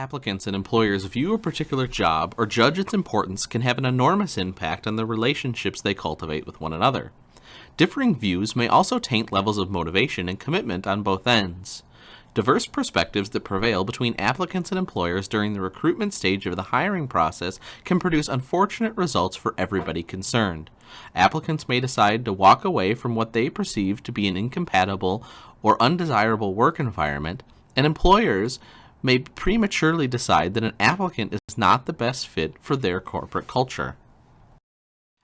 applicants and employers view a particular job or judge its importance can have an enormous impact on the relationships they cultivate with one another. Differing views may also taint levels of motivation and commitment on both ends. Diverse perspectives that prevail between applicants and employers during the recruitment stage of the hiring process can produce unfortunate results for everybody concerned. Applicants may decide to walk away from what they perceive to be an incompatible or undesirable work environment, and employers may prematurely decide that an applicant is not the best fit for their corporate culture.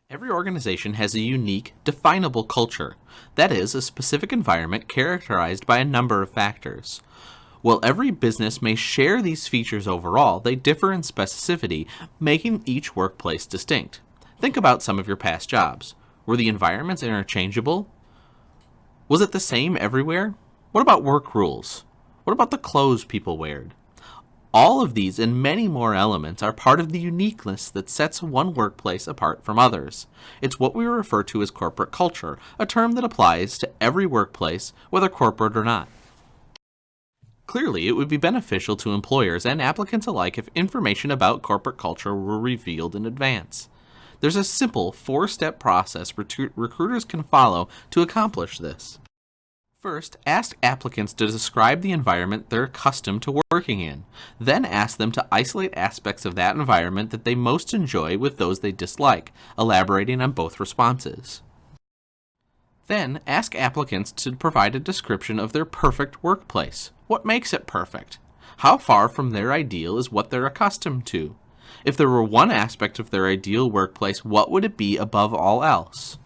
Every organization has a unique, definable culture. That is, a specific environment characterized by a number of factors. While every business may share these features overall, they differ in specificity, making each workplace distinct. Think about some of your past jobs. Were the environments interchangeable? Was it the same everywhere? What about work rules? What about the clothes people wear? All of these and many more elements are part of the uniqueness that sets one workplace apart from others. It's what we refer to as corporate culture, a term that applies to every workplace, whether corporate or not. Clearly, it would be beneficial to employers and applicants alike if information about corporate culture were revealed in advance. There's a simple 4-step process recruiters can follow to accomplish this. First, ask applicants to describe the environment they're accustomed to working in. Then ask them to isolate aspects of that environment that they most enjoy with those they dislike, elaborating on both responses. Then, ask applicants to provide a description of their perfect workplace. What makes it perfect? How far from their ideal is what they're accustomed to? If there were one aspect of their ideal workplace, what would it be above all else?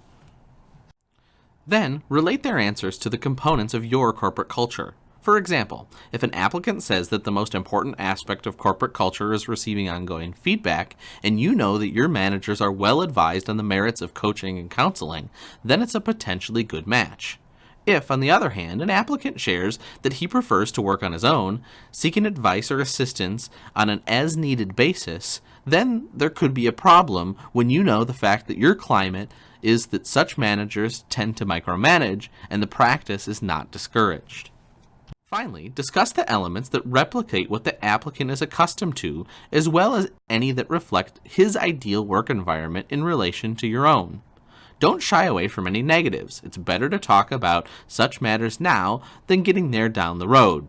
Then, relate their answers to the components of your corporate culture. For example, if an applicant says that the most important aspect of corporate culture is receiving ongoing feedback, and you know that your managers are well advised on the merits of coaching and counseling, then it's a potentially good match. If, on the other hand, an applicant shares that he prefers to work on his own, seeking advice or assistance on an as-needed basis, then there could be a problem when you know the fact that your climate is that such managers tend to micromanage and the practice is not discouraged. Finally, discuss the elements that replicate what the applicant is accustomed to, as well as any that reflect his ideal work environment in relation to your own. Don't shy away from any negatives. It's better to talk about such matters now than getting there down the road.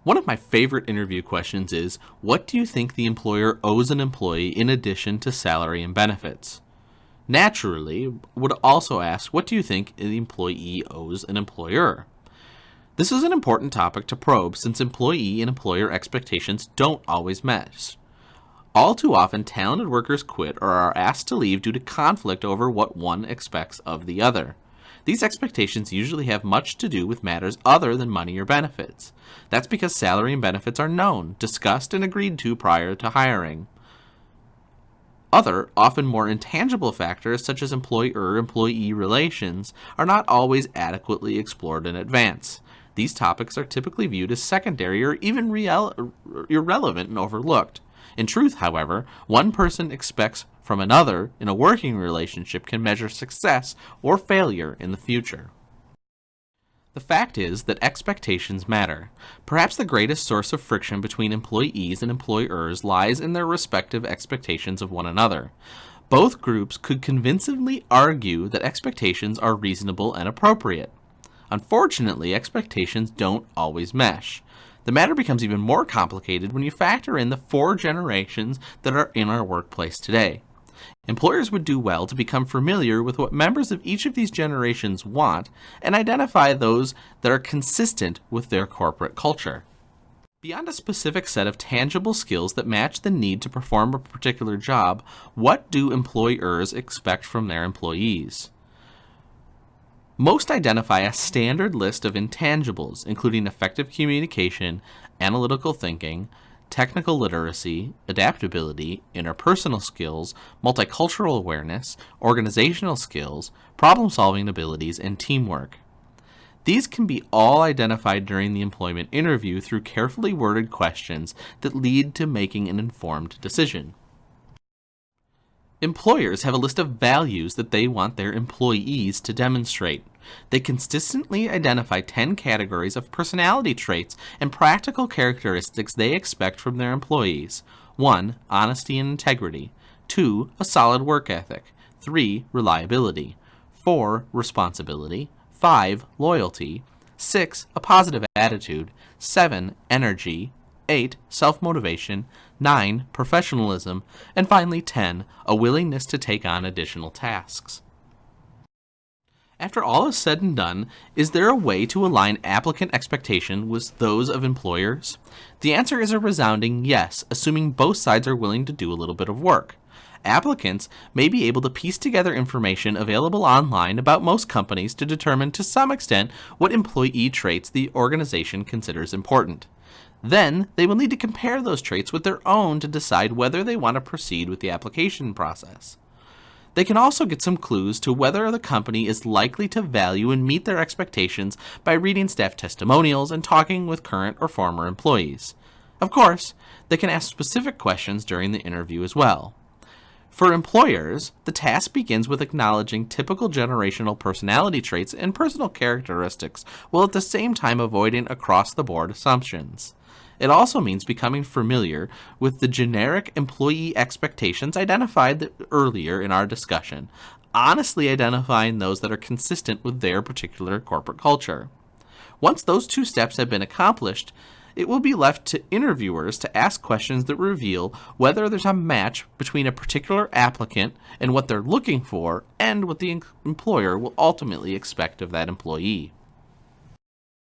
One of my favorite interview questions is, what do you think the employer owes an employee in addition to salary and benefits? Naturally, would also ask, what do you think the employee owes an employer? This is an important topic to probe since employee and employer expectations don't always match. All too often, talented workers quit or are asked to leave due to conflict over what one expects of the other. These expectations usually have much to do with matters other than money or benefits. That's because salary and benefits are known, discussed, and agreed to prior to hiring. Other, often more intangible factors such as employer-employee relations are not always adequately explored in advance. These topics are typically viewed as secondary or even irrelevant and overlooked. In truth, however, one person expects from another in a working relationship can measure success or failure in the future. The fact is that expectations matter. Perhaps the greatest source of friction between employees and employers lies in their respective expectations of one another. Both groups could convincingly argue that expectations are reasonable and appropriate. Unfortunately, expectations don't always mesh. The matter becomes even more complicated when you factor in the 4 generations that are in our workplace today. Employers would do well to become familiar with what members of each of these generations want and identify those that are consistent with their corporate culture. Beyond a specific set of tangible skills that match the need to perform a particular job, what do employers expect from their employees? Most identify a standard list of intangibles, including effective communication, analytical thinking, technical literacy, adaptability, interpersonal skills, multicultural awareness, organizational skills, problem-solving abilities, and teamwork. These can be all identified during the employment interview through carefully worded questions that lead to making an informed decision. Employers have a list of values that they want their employees to demonstrate. They consistently identify 10 categories of personality traits and practical characteristics they expect from their employees. 1. Honesty and integrity. 2. A solid work ethic. 3. Reliability. 4. Responsibility. 5. Loyalty. 6. A positive attitude. 7. Energy. 8. Self-motivation. 9. Professionalism. And finally 10. A willingness to take on additional tasks. After all is said and done, is there a way to align applicant expectation with those of employers? The answer is a resounding yes, assuming both sides are willing to do a little bit of work. Applicants may be able to piece together information available online about most companies to determine to some extent what employee traits the organization considers important. Then, they will need to compare those traits with their own to decide whether they want to proceed with the application process. They can also get some clues to whether the company is likely to value and meet their expectations by reading staff testimonials and talking with current or former employees. Of course, they can ask specific questions during the interview as well. For employers, the task begins with acknowledging typical generational personality traits and personal characteristics, while at the same time avoiding across-the-board assumptions. It also means becoming familiar with the generic employee expectations identified earlier in our discussion, honestly identifying those that are consistent with their particular corporate culture. Once those two steps have been accomplished, it will be left to interviewers to ask questions that reveal whether there's a match between a particular applicant and what they're looking for and what the employer will ultimately expect of that employee.